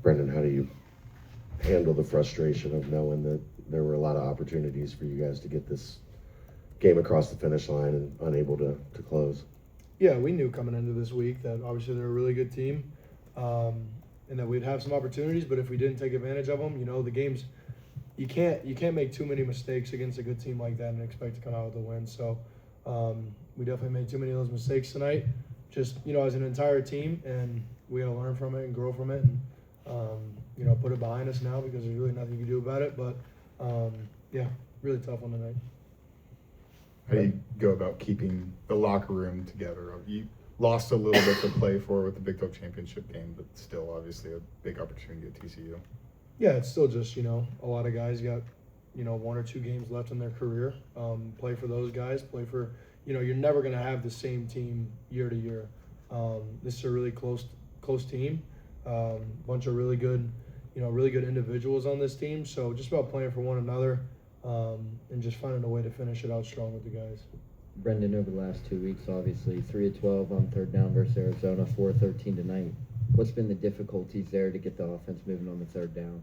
Brendan, how do you handle the frustration of knowing that there were a lot of opportunities for you guys to get this game across the finish line and unable to close? Yeah, we knew coming into this week that obviously they're a really good team, and that we'd have some opportunities. But if we didn't take advantage of them, the games, you can't make too many mistakes against a good team like that and expect to come out with a win. So we definitely made too many of those mistakes tonight, just as an entire team, and we got to learn from it and grow from it, and put it behind us now because there's really nothing you can do about it. But yeah, really tough one tonight. How do you go about keeping the locker room together? You lost a little bit to play for with the Big 12 championship game, but still obviously a big opportunity at TCU. Yeah, it's still just, a lot of guys got, 1 or 2 games left in their career. Play for those guys, play for, you're never going to have the same team year to year. This is a really close team. Bunch of really good individuals on this team. So just about playing for one another. And just finding a way to finish it out strong with the guys. Brendan, over the last 2 weeks, obviously 3 of 12 on third down versus Arizona, 4-13 tonight. What's been the difficulties there to get the offense moving on the third down?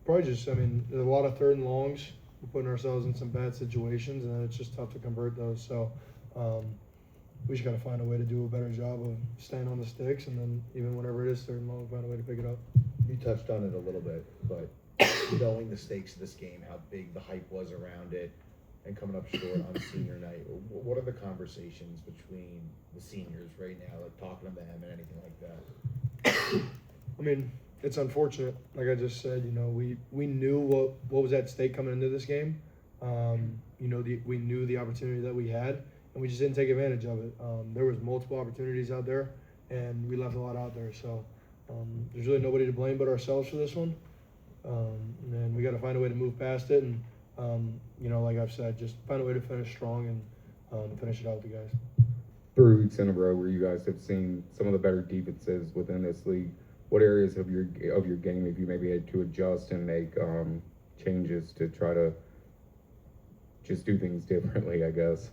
Probably just, there's a lot of third and longs. We're putting ourselves in some bad situations, and it's just tough to convert those. So we just got to find a way to do a better job of staying on the sticks, and then even whenever it is third and long, find a way to pick it up. You touched on it a little bit, but knowing the stakes of this game, how big the hype was around it, and coming up short on senior night, what are the conversations between the seniors right now, like talking to them and anything like that? It's unfortunate. Like I just said, we knew what was at stake coming into this game. We knew the opportunity that we had, and we just didn't take advantage of it. There was multiple opportunities out there, and we left a lot out there. So there's really nobody to blame but ourselves for this one. And we got to find a way to move past it, and like I've said, just find a way to finish strong and finish it out with the guys. 3 weeks in a row where you guys have seen some of the better defenses within this league. What areas of your game have you maybe had to adjust and make changes to try to just do things differently, I guess?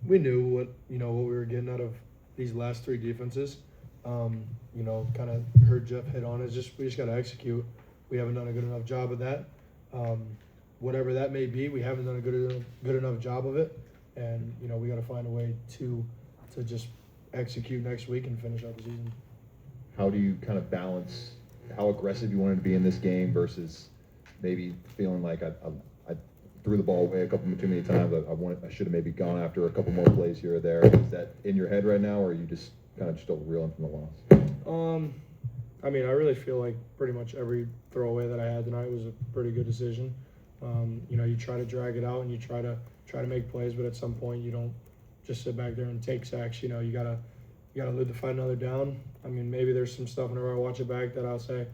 We knew what we were getting out of these last 3 defenses. Kind of heard Jeff hit on it. We just got to execute. We haven't done a good enough job of that. Whatever that may be, we haven't done a good enough job of it, and we got to find a way to just execute next week and finish out the season. How do you kind of balance how aggressive you wanted to be in this game versus maybe feeling like I threw the ball away a couple too many times? I should have maybe gone after a couple more plays here or there. Is that in your head right now, or are you just kind of still reeling from the loss? I really feel like pretty much every throwaway that I had tonight was a pretty good decision. You try to drag it out and you try to make plays, but at some point you don't just sit back there and take sacks. You gotta live to fight another down. Maybe there's some stuff whenever I watch it back that I'll say,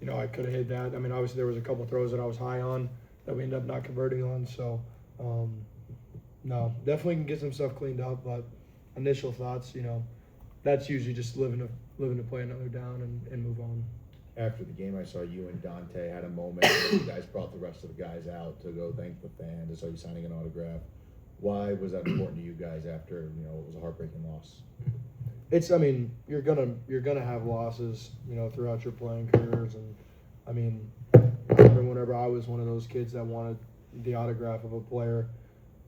I could have hit that. Obviously there was a couple throws that I was high on that we ended up not converting on. So, no, definitely can get some stuff cleaned up, but initial thoughts, that's usually just living to play another down and move on. After the game, I saw you and Dante had a moment where you guys brought the rest of the guys out to go thank the fans. I saw you signing an autograph. Why was that important to you guys after, it was a heartbreaking loss? It's, you're gonna have losses, throughout your playing careers, and I remember whenever I was one of those kids that wanted the autograph of a player,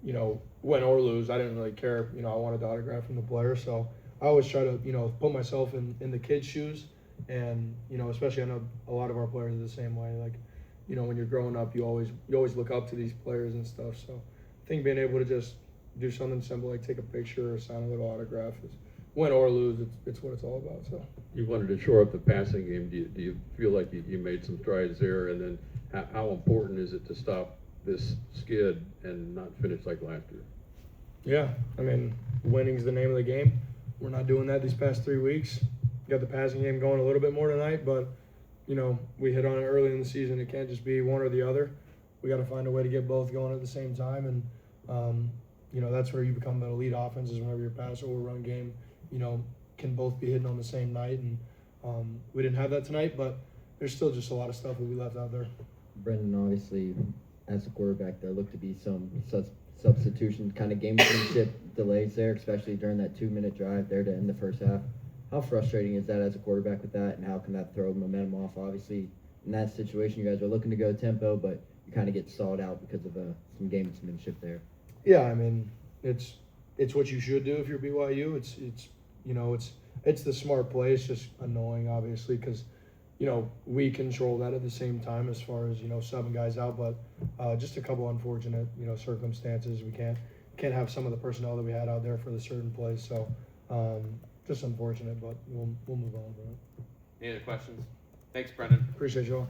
win or lose, I didn't really care. I wanted the autograph from the player, so I always try to, put myself in the kids' shoes, and especially I know a lot of our players are the same way. Like, when you're growing up, you always look up to these players and stuff. So I think being able to just do something simple like take a picture or sign a little autograph is, win or lose, it's what it's all about. So you wanted to shore up the passing game. Do you feel like you made some strides there? And then how important is it to stop this skid and not finish like last year? Yeah, winning's the name of the game. We're not doing that these past 3 weeks. Got the passing game going a little bit more tonight, but we hit on it early in the season. It can't just be one or the other. We got to find a way to get both going at the same time, and that's where you become the elite offense, is whenever your pass or run game can both be hitting on the same night, and we didn't have that tonight, but there's still just a lot of stuff that we left out there. Brendan, obviously, as a quarterback, there looked to be some substitution kind of gamesmanship delays there, especially during that 2-minute drive there to end the first half. How frustrating is that as a quarterback with that, and how can that throw momentum off? Obviously, in that situation, you guys are looking to go tempo, but you kind of get stalled out because of some gamesmanship there. Yeah, I mean, it's what you should do if you're BYU. It's the smart play. It's just annoying, obviously, because we control that at the same time as far as subbing guys out, but just a couple unfortunate circumstances. We can't have some of the personnel that we had out there for the certain plays. So just unfortunate, but we'll move on from it. Any other questions? Thanks, Brendan. Appreciate you all.